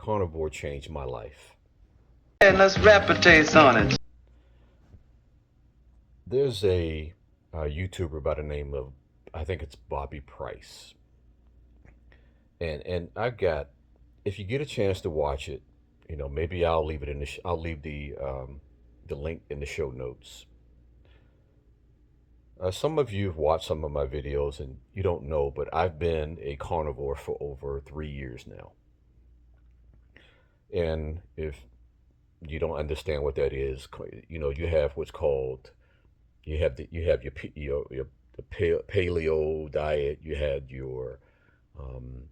Carnivore changed my life. And let's rap a taste on it. There's a YouTuber by the name of, I think it's Bobby Price, and I've got, if you get a chance to watch it, maybe I'll leave it in the I'll leave the link in the show notes. Some of you have watched some of my videos and you don't know, but I've been a carnivore for over 3 years now. And if you don't understand what that is, you have what's called, you have your the paleo diet. You had your, um,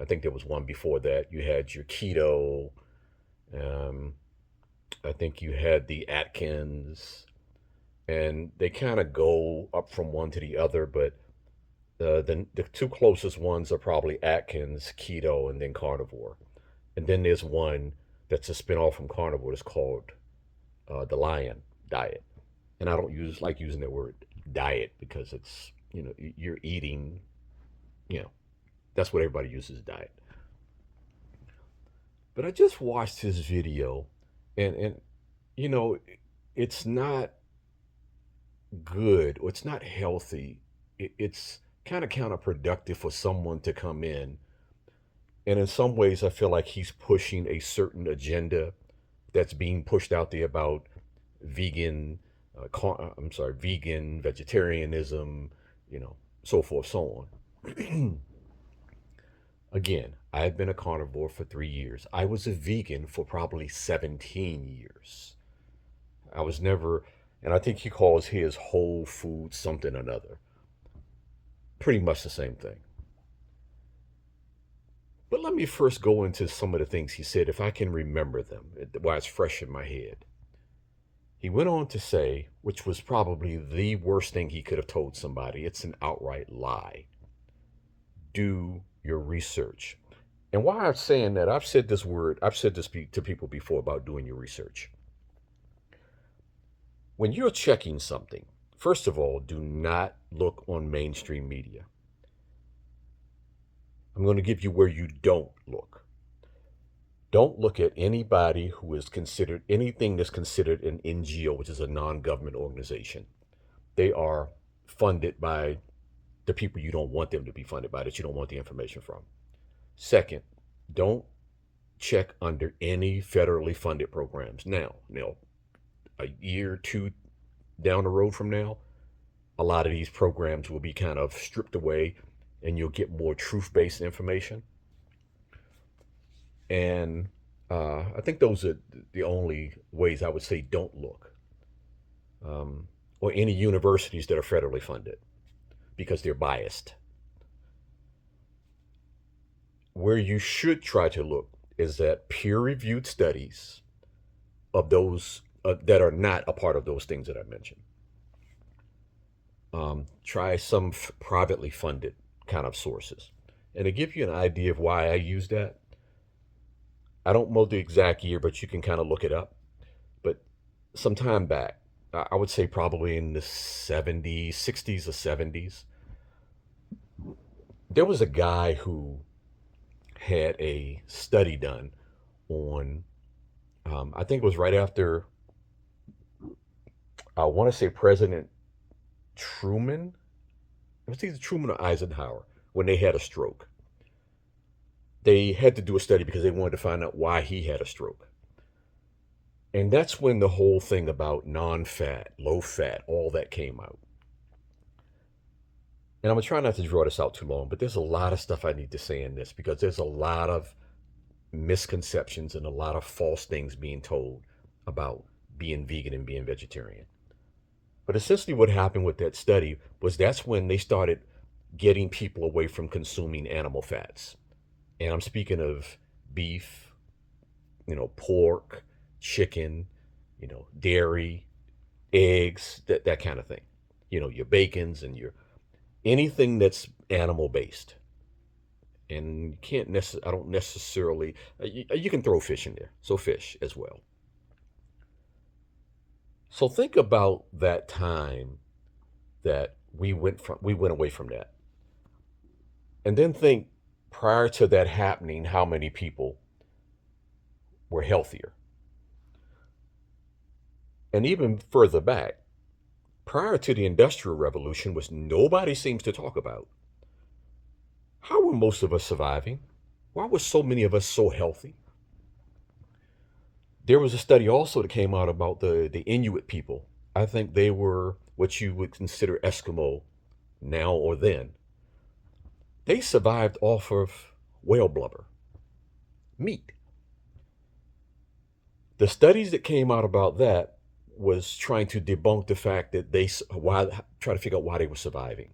I think there was one before that. You had your keto. Um, I think you had the Atkins, and they kind of go up from one to the other. But the two closest ones are probably Atkins, keto, and then carnivore. And then there's one that's a spinoff from carnivore. It's called the Lion diet. And I don't use like using that word diet because it's, you're eating, you know that's what everybody uses, diet. But I just watched his video, and you know it's not good, or it's not healthy. It's kind of counterproductive for someone to come in, and in some ways I feel like he's pushing a certain agenda that's being pushed out there about vegan, I'm sorry, vegan vegetarianism, you know so forth, so on. Again, I've been a carnivore for 3 years. I was a vegan for probably 17 years. I was never, and I think he calls his whole food something or another. Pretty much the same thing. But let me first go into some of the things he said, if I can remember them, while it's fresh in my head. He went on to say, which was probably the worst thing he could have told somebody, it's an outright lie. Do your research. And why I'm saying that, I've said this to people before about doing your research. When you're checking something, first of all, do not look on mainstream media. I'm going to give you where you don't look. Don't look at anybody who is considered anything that's considered an NGO, which is a non government organization. They are funded by the people you don't want them to be funded by, that you don't want the information from. Second, don't check under any federally funded programs. Now, a year or two down the road from now, a lot of these programs will be kind of stripped away and you'll get more truth based information. And I think those are the only ways I would say don't look. Or any universities that are federally funded because they're biased. Where you should try to look is at peer reviewed studies of those that are not a part of those things that I mentioned. Try some privately funded kind of sources. And to give you an idea of why I use that, I don't know the exact year, but you can kind of look it up. But some time back, I would say probably in the 70s, 60s or 70s, there was a guy who had a study done on, I think it was right after, I want to say President Truman. It was either Truman or Eisenhower when they had a stroke. They had to do a study because they wanted to find out why he had a stroke. And that's when the whole thing about non fat, low fat, all that came out. And I'm going to try not to draw this out too long, but there's a lot of stuff I need to say in this because there's a lot of misconceptions and a lot of false things being told about being vegan and being vegetarian. But essentially, what happened with that study was that's when they started getting people away from consuming animal fats. And I'm speaking of beef, pork, chicken, dairy, eggs, that kind of thing. Your bacons and your anything that's animal based. And you can't I don't necessarily, you can throw fish in there. So fish as well. So think about that time that we went away from that. And then think prior to that happening, how many people? were healthier. And even further back, prior to the Industrial Revolution, which nobody seems to talk about, how were most of us surviving? Why were so many of us so healthy? There was a study also that came out about the Inuit people. I think they were what you would consider Eskimo now or then. They survived off of whale blubber, meat. The studies that came out about that was trying to debunk the fact that try to figure out why they were surviving.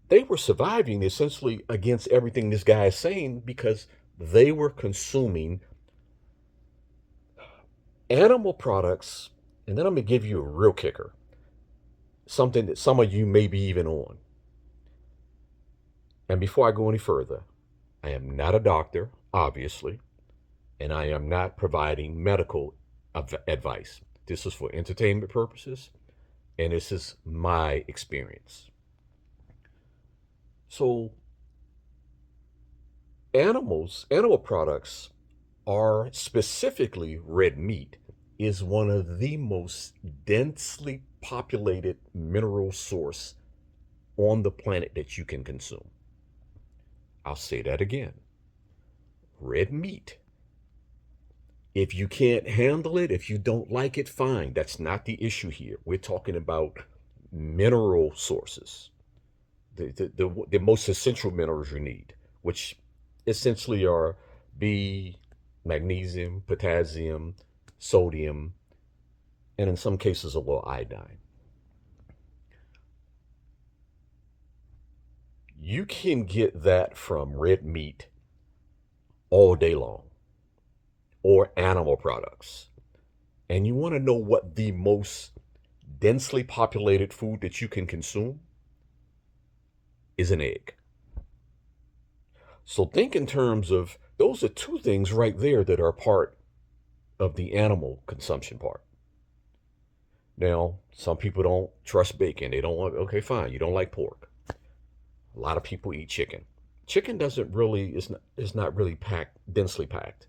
They were surviving essentially against everything this guy is saying because they were consuming animal products. And then I'm going to give you a real kicker, something that some of you may be even on. And before I go any further, I am not a doctor, obviously, and I am not providing medical advice. This is for entertainment purposes, and this is my experience. So, animal products are specifically red meat, is one of the most densely populated mineral source on the planet that you can consume. I'll say that again. Red meat. If you can't handle it, if you don't like it, fine. That's not the issue here. We're talking about mineral sources, the most essential minerals you need, which essentially are B, magnesium, potassium, sodium, and in some cases a little iodine. You can get that from red meat all day long or animal products. And you want to know what the most densely populated food that you can consume is an egg. So think in terms of those are two things right there that are part of the animal consumption part. Now, some people don't trust bacon. They don't want, okay, fine, you don't like pork. A lot of people eat chicken. Chicken doesn't really, is not really densely packed.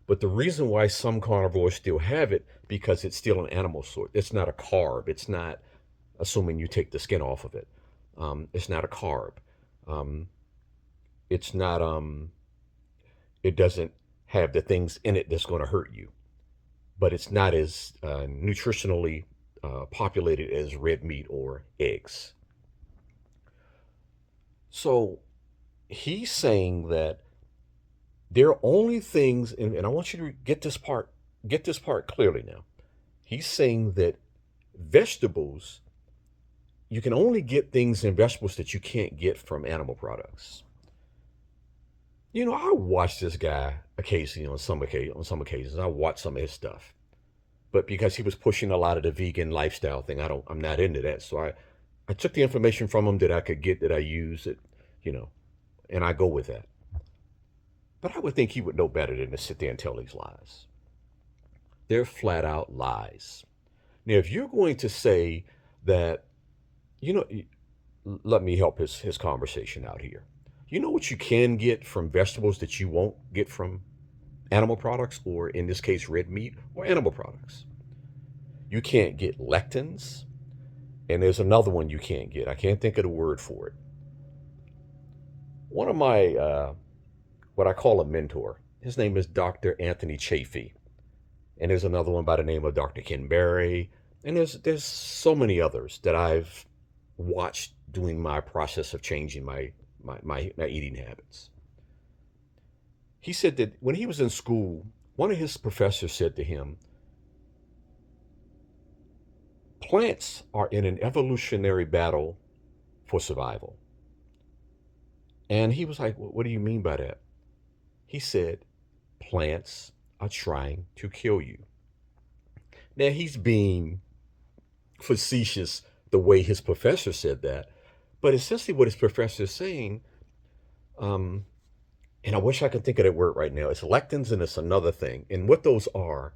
But the reason why some carnivores still have it, because it's still an animal source. It's not a carb. It's not, assuming you take the skin off of it. It's not a carb. Um, it's not, it doesn't have the things in it that's going to hurt you. But it's not as nutritionally populated as red meat or eggs. So he's saying that there are only things, and I want you to get this part clearly now. He's saying that vegetables, you can only get things in vegetables that you can't get from animal products. You know, I watch this guy occasionally on some occasions. I watch some of his stuff, but because he was pushing a lot of the vegan lifestyle thing, I'm not into that. So I took the information from him that I could get that I use it, you know, and I go with that. But I would think he would know better than to sit there and tell these lies. They're flat out lies. Now, if you're going to say that, you know, let me help his conversation out here. You know what you can get from vegetables that you won't get from animal products, or in this case, red meat or animal products? You can't get lectins, and there's another one you can't get. I can't think of the word for it. One of my, what I call a mentor, his name is Dr. Anthony Chafee. And there's another one by the name of Dr. Ken Berry. And there's so many others that I've watched doing my process of changing my eating habits. He said that when he was in school, one of his professors said to him, plants are in an evolutionary battle for survival. And he was like, what do you mean by that? He said, plants are trying to kill you. Now, he's being facetious the way his professor said that, but essentially what his professor is saying, and I wish I could think of that word right now, it's lectins and it's another thing. And what those are,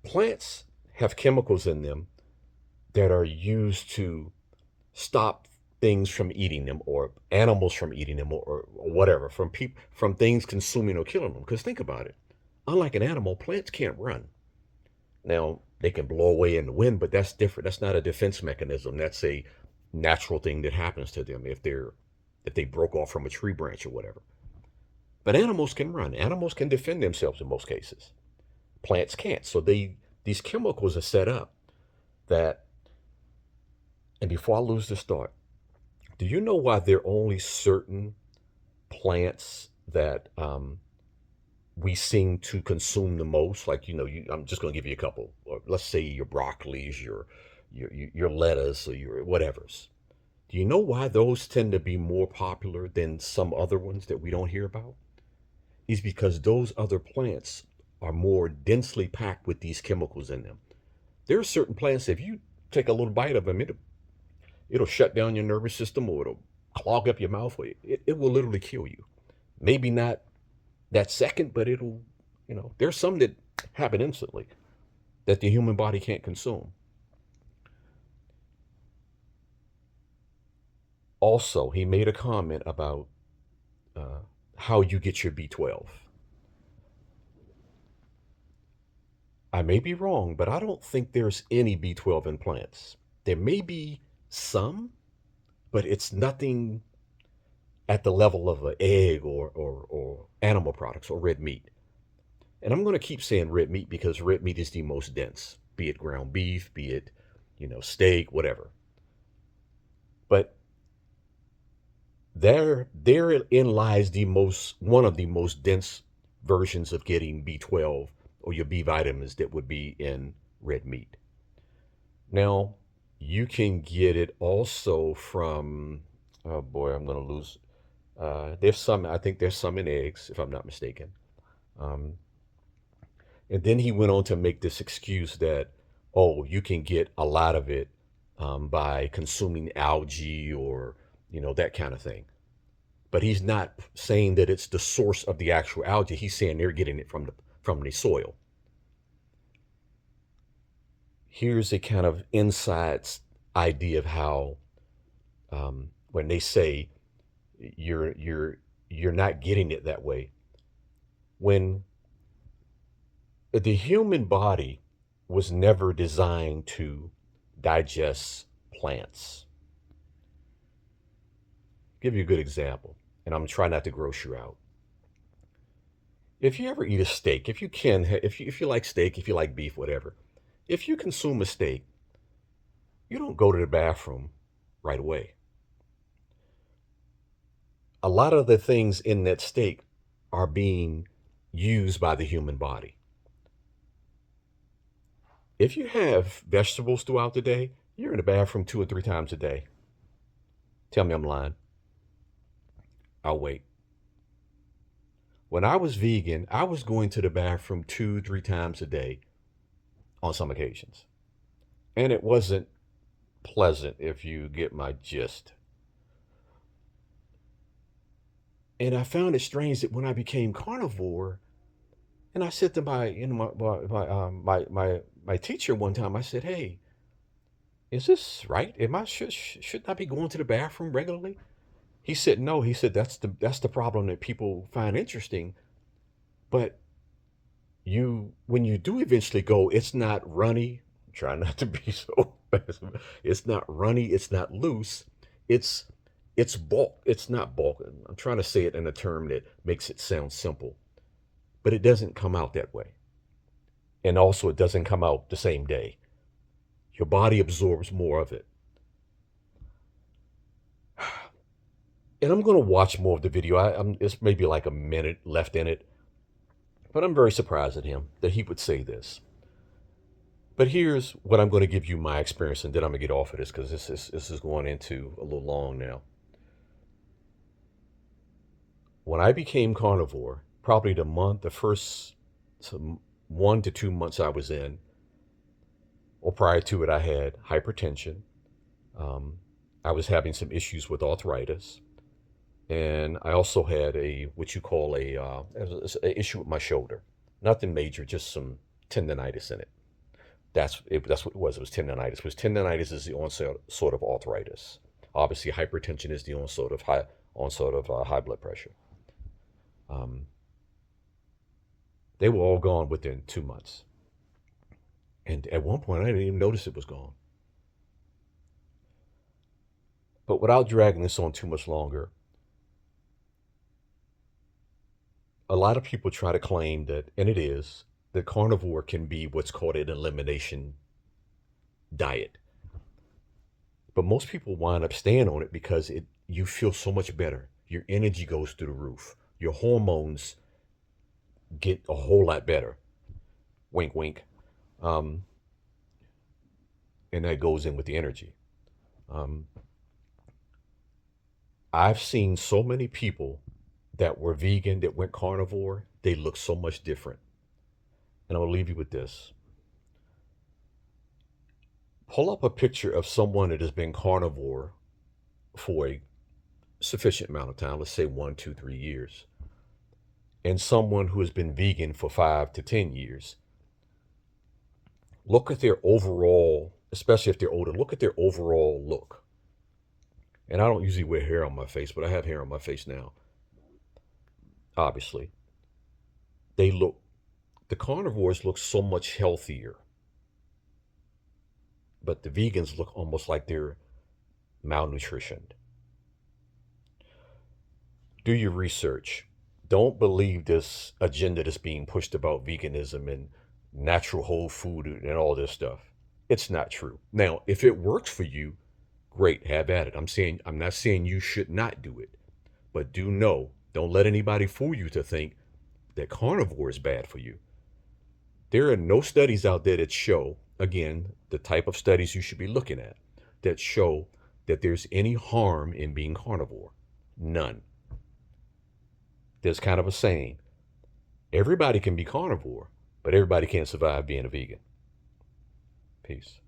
plants have chemicals in them that are used to stop things from eating them, or animals from eating them, or whatever, from things consuming or killing them. Because think about it. Unlike an animal, plants can't run. Now, they can blow away in the wind, but that's different. That's not a defense mechanism. That's a natural thing that happens to them if they broke off from a tree branch or whatever. But animals can run. Animals can defend themselves in most cases. Plants can't. So these chemicals are set up that. And before I lose this thought, do you know why there are only certain plants that we seem to consume the most? Like, I'm just going to give you a couple. Or let's say your broccolis, your lettuce, or your whatever's. Do you know why those tend to be more popular than some other ones that we don't hear about? Is because those other plants are more densely packed with these chemicals in them. There are certain plants, if you take a little bite of them, it'll shut down your nervous system, or it'll clog up your mouth. It will literally kill you. Maybe not that second, but there's some that happen instantly that the human body can't consume. Also, he made a comment about how you get your B12. I may be wrong, but I don't think there's any B12 in plants. There may be some, but it's nothing at the level of an egg or animal products or red meat. And I'm going to keep saying red meat because red meat is the most dense, be it ground beef, be it, steak, whatever. But therein lies one of the most dense versions of getting B12 or your B vitamins that would be in red meat. Now, you can get it also from, oh boy, I'm going to lose. I think there's some in eggs, if I'm not mistaken. Um, and then he went on to make this excuse that, oh, you can get a lot of it by consuming algae or, that kind of thing. But he's not saying that it's the source of the actual algae. He's saying they're getting it from the soil. Here's a kind of inside idea of how when they say you're not getting it that way. When the human body was never designed to digest plants. Give you a good example, and I'm trying not to gross you out. If you ever eat a steak, if you like steak, if you like beef, whatever, if you consume a steak, you don't go to the bathroom right away. A lot of the things in that steak are being used by the human body. If you have vegetables throughout the day, you're in the bathroom 2 or 3 times a day. Tell me I'm lying. I'll wait. When I was vegan, I was going to the bathroom 2, 3 times a day on some occasions. And it wasn't pleasant, if you get my gist. And I found it strange that when I became carnivore, and I said to my teacher one time, I said, "Hey, is this right? Am I should I be going to the bathroom regularly?" He said, "No." He said, "That's the problem that people find interesting, but when you do eventually go, it's not runny. Try not to be so passive. It's not runny. It's not loose. It's it's bulk. It's not bulk. I'm trying to say it in a term that makes it sound simple, but it doesn't come out that way. And also, it doesn't come out the same day. Your body absorbs more of it." And I'm going to watch more of the video. It's maybe like a minute left in it, but I'm very surprised at him that he would say this. But here's what I'm going to give you my experience, and then I'm going to get off of this because this is going into a little long now. When I became carnivore, probably the first 1 to 2 months I was in, or prior to it, I had hypertension. Um, I was having some issues with arthritis, and I also had what you call a issue with my shoulder. Nothing major, just some tendonitis in it. That's what it was. It was tendonitis. Tendonitis is the onset sort of arthritis. Obviously, hypertension is the onset of high blood pressure. Um, they were all gone within 2 months, and at one point, I didn't even notice it was gone. But without dragging this on too much longer, a lot of people try to claim that, and it is, that carnivore can be what's called an elimination diet. But most people wind up staying on it because you feel so much better. Your energy goes through the roof. Your hormones get a whole lot better. Wink, wink. Um, and that goes in with the energy. Um, I've seen so many people that were vegan that went carnivore. They look so much different. And I'll leave you with this. Pull up a picture of someone that has been carnivore for a sufficient amount of time, let's say 1, 2, 3 years, and someone who has been vegan for 5 to 10 years. Look at their overall, especially if they're older, look at their overall look. And I don't usually wear hair on my face, but I have hair on my face now, obviously. They look, the carnivores look so much healthier, but the vegans look almost like they're malnutritioned. Do your research. Don't believe this agenda that's being pushed about veganism and natural whole food and all this stuff. It's not true. Now, if it works for you, great, have at it. I'm not saying you should not do it, but do know, don't let anybody fool you to think that carnivore is bad for you. There are no studies out there that show, again, the type of studies you should be looking at, that show that there's any harm in being carnivore. None. There's kind of a saying, everybody can be carnivore, but everybody can't survive being a vegan. Peace.